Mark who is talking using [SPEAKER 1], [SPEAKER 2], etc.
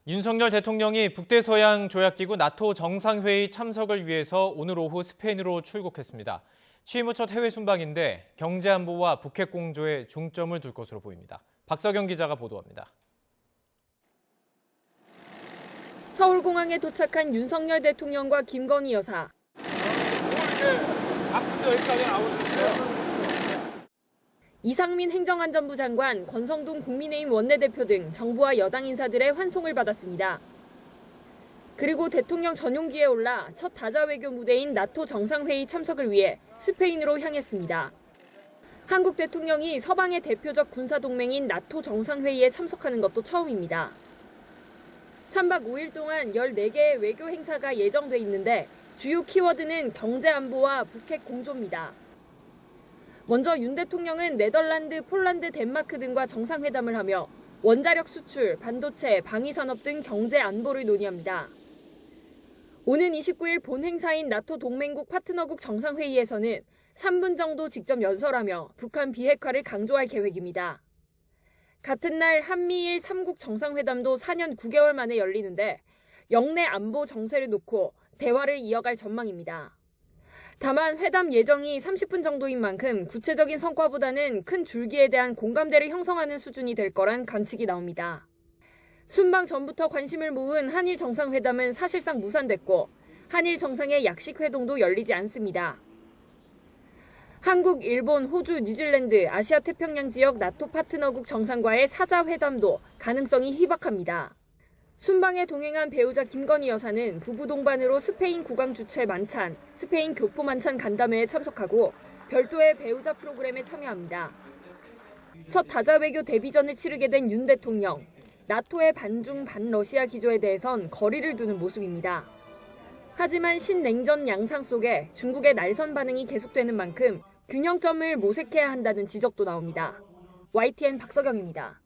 [SPEAKER 1] 윤석열 대통령이 북대서양 조약기구 나토 정상회의 참석을 위해서 오늘 오후 스페인으로 출국했습니다. 취임 후 첫 해외 순방인데 경제안보와 북핵 공조에 중점을 둘 것으로 보입니다. 박석영 기자가 보도합니다.
[SPEAKER 2] 서울공항에 도착한 윤석열 대통령과 김건희 여사.
[SPEAKER 3] 여기까지 나오셨어요?
[SPEAKER 2] 이상민 행정안전부 장관, 권성동 국민의힘 원내대표 등 정부와 여당 인사들의 환송을 받았습니다. 그리고 대통령 전용기에 올라 첫 다자 외교 무대인 나토 정상회의 참석을 위해 스페인으로 향했습니다. 한국 대통령이 서방의 대표적 군사동맹인 나토 정상회의에 참석하는 것도 처음입니다. 3박 5일 동안 14개의 외교 행사가 예정돼 있는데 주요 키워드는 경제안보와 북핵 공조입니다. 먼저 윤 대통령은 네덜란드, 폴란드, 덴마크 등과 정상회담을 하며 원자력 수출, 반도체, 방위산업 등 경제 안보를 논의합니다. 오는 29일 본 행사인 나토 동맹국 파트너국 정상회의에서는 3분 정도 직접 연설하며 북한 비핵화를 강조할 계획입니다. 같은 날 한미일 3국 정상회담도 4년 9개월 만에 열리는데 영내 안보 정세를 놓고 대화를 이어갈 전망입니다. 다만 회담 예정이 30분 정도인 만큼 구체적인 성과보다는 큰 줄기에 대한 공감대를 형성하는 수준이 될 거란 관측이 나옵니다. 순방 전부터 관심을 모은 한일 정상회담은 사실상 무산됐고 한일 정상의 약식 회동도 열리지 않습니다. 한국, 일본, 호주, 뉴질랜드, 아시아 태평양 지역 나토 파트너국 정상과의 사자 회담도 가능성이 희박합니다. 순방에 동행한 배우자 김건희 여사는 부부 동반으로 스페인 국왕 주최 만찬, 스페인 교포 만찬 간담회에 참석하고 별도의 배우자 프로그램에 참여합니다. 첫 다자 외교 데뷔전을 치르게 된 윤 대통령, 나토의 반중 반러시아 기조에 대해선 거리를 두는 모습입니다. 하지만 신냉전 양상 속에 중국의 날선 반응이 계속되는 만큼 균형점을 모색해야 한다는 지적도 나옵니다. YTN 박석영입니다.